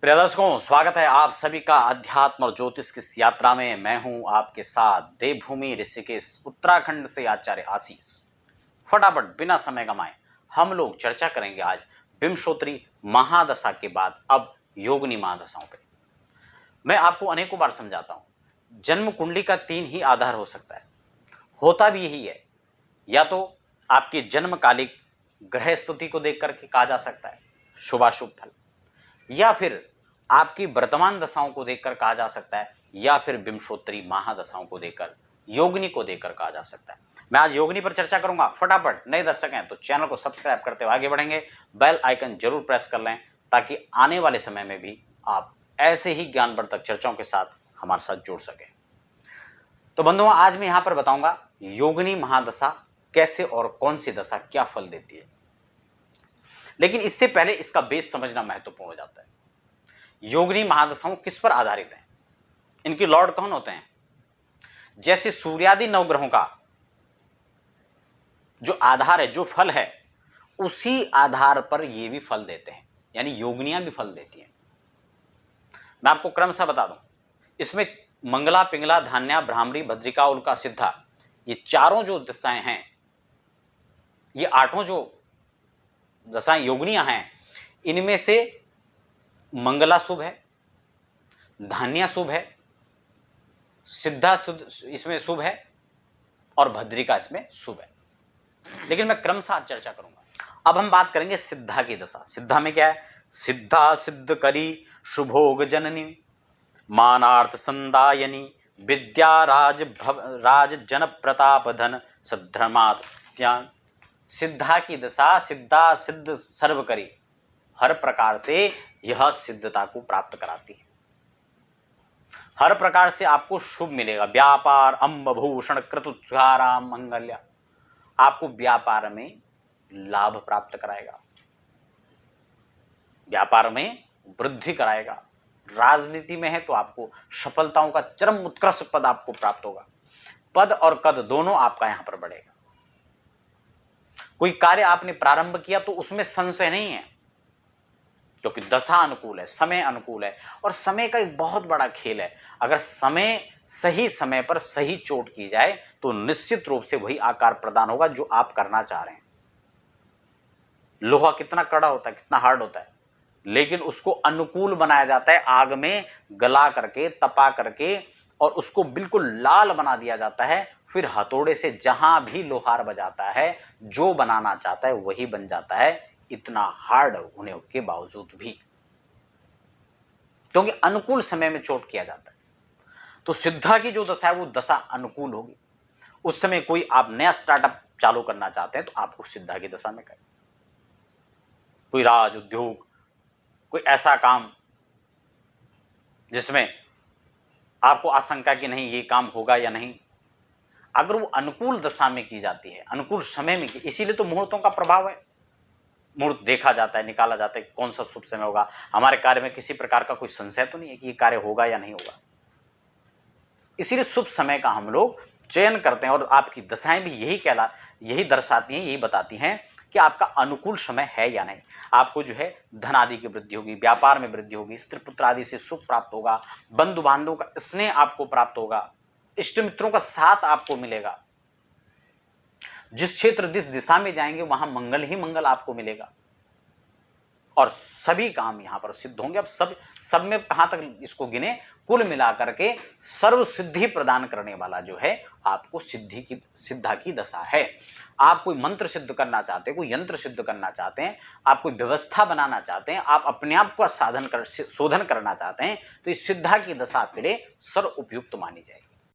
प्रिय दर्शकों, स्वागत है आप सभी का अध्यात्म और ज्योतिष की इस यात्रा में। मैं हूं आपके साथ देवभूमि ऋषिकेश उत्तराखंड से आचार्य आशीष। फटाफट बिना समय गंवाए हम लोग चर्चा करेंगे आज विंशोत्तरी महादशा के बाद अब योगिनी महादशाओं पे। मैं आपको अनेकों बार समझाता हूं, जन्म कुंडली का 3 ही आधार हो सकता है, होता भी यही है। या तो आपकी जन्मकालिक ग्रह स्थिति को देख करके कहा जा सकता है शुभाशुभ फल, या फिर आपकी वर्तमान दशाओं को देखकर कहा जा सकता है, या फिर विंशोत्तरी महादशाओं को देखकर योगिनी को देखकर कहा जा सकता है। मैं आज योगिनी पर चर्चा करूंगा। फटाफट नए दर्शक हैं तो चैनल को सब्सक्राइब करते हुए आगे बढ़ेंगे, बेल आइकन जरूर प्रेस कर लें ताकि आने वाले समय में भी आप ऐसे ही ज्ञानवर्धक चर्चाओं के साथ हमारे साथ जुड़ सकें। तो बंधुओं, आज मैं यहां पर बताऊंगा योगिनी महादशा कैसे और कौन सी दशा क्या फल देती है। लेकिन इससे पहले इसका बेस समझना महत्वपूर्ण हो जाता है। योगिनी महादशाओं किस पर आधारित हैं, इनके लॉर्ड कौन होते हैं। जैसे सूर्यादि नवग्रहों का जो आधार है, जो फल है, उसी आधार पर ये भी फल देते हैं, यानी योगिनियां भी फल देती हैं। मैं आपको क्रमशः बता दूं, इसमें मंगला, पिंगला, धान्या, भ्रामरी, भद्रिका, उल्का, सिद्धा, ये चारों जो दशाएं हैं, ये 8 जो दशाएं योगिनियां हैं, इनमें से मंगला शुभ है, धान्या शुभ है, सिद्धा इसमें शुभ है और भद्रिका इसमें शुभ है। लेकिन मैं क्रमशः चर्चा करूंगा। अब हम बात करेंगे सिद्धा की दशा। सिद्धा में क्या है? सिद्धा सिद्ध करी शुभोग जननी मानार्थ संदायनी विद्या राज जन प्रताप धन सद्धर्मात् सत्यान। सिद्धा की दशा सिद्धा सिद्ध सर्व करी, हर प्रकार से यह सिद्धता को प्राप्त कराती है। हर प्रकार से आपको शुभ मिलेगा। व्यापार अम्बभूषण कृतुद्धारा मंगल्य, आपको व्यापार में लाभ प्राप्त कराएगा, व्यापार में वृद्धि कराएगा। राजनीति में है तो आपको सफलताओं का चरम उत्कृष्ट पद आपको प्राप्त होगा। पद और कद दोनों आपका यहां पर बढ़ेगा। कोई कार्य आपने प्रारंभ किया तो उसमें संशय नहीं है, क्योंकि दशा अनुकूल है, समय अनुकूल है। और समय का एक बहुत बड़ा खेल है। अगर सही समय पर सही चोट की जाए तो निश्चित रूप से वही आकार प्रदान होगा जो आप करना चाह रहे हैं। लोहा कितना कड़ा होता है, कितना हार्ड होता है, लेकिन उसको अनुकूल बनाया जाता है, आग में गला करके, तपा करके, और उसको बिल्कुल लाल बना दिया जाता है। फिर हथौड़े से जहां भी लोहार बजाता है, जो बनाना चाहता है वही बन जाता है, इतना हार्ड होने के बावजूद भी, क्योंकि अनुकूल समय में चोट किया जाता है। तो सिद्धा की जो दशा है वो दशा अनुकूल होगी। उस समय कोई आप नया स्टार्टअप चालू करना चाहते हैं तो आपको सिद्धा की दशा में करें। कोई राज उद्योग, कोई ऐसा काम जिसमें आपको आशंका कि नहीं ये काम होगा या नहीं, अगर वो अनुकूल दशा में की जाती है, अनुकूल समय में की, इसीलिए तो मुहूर्तों का प्रभाव है। मुहूर्त देखा जाता है, निकाला जाता है कौन सा शुभ समय होगा। हमारे कार्य में किसी प्रकार का कोई संशय तो नहीं है कि ये कार्य होगा या नहीं होगा। इसीलिए शुभ समय का हम लोग चयन करते हैं। और आपकी दशाएं भी यही दर्शाती हैं, यही बताती हैं कि आपका अनुकूल समय है या नहीं। आपको जो है धन आदि की वृद्धि होगी, व्यापार में वृद्धि होगी, स्त्री पुत्र आदि से सुख प्राप्त होगा, बंधु बांधवों का स्नेह आपको प्राप्त होगा, इष्ट मित्रों का साथ आपको मिलेगा। जिस क्षेत्र जिस दिशा में जाएंगे वहां मंगल ही मंगल आपको मिलेगा, और सभी काम यहां पर सिद्ध होंगे। अब सब में कहां तक इसको गिने, कुल मिलाकर के सर्व सिद्धि प्रदान करने वाला जो है आपको सिद्धा की दशा है। आप कोई मंत्र सिद्ध करना चाहते हैं, कोई यंत्र सिद्ध करना चाहते हैं, आप कोई व्यवस्था बनाना चाहते हैं, आप अपने आप को शोधन करना चाहते हैं, तो इस सिद्धा की दशा आपके लिए सर्व उपयुक्त मानी जाएगी।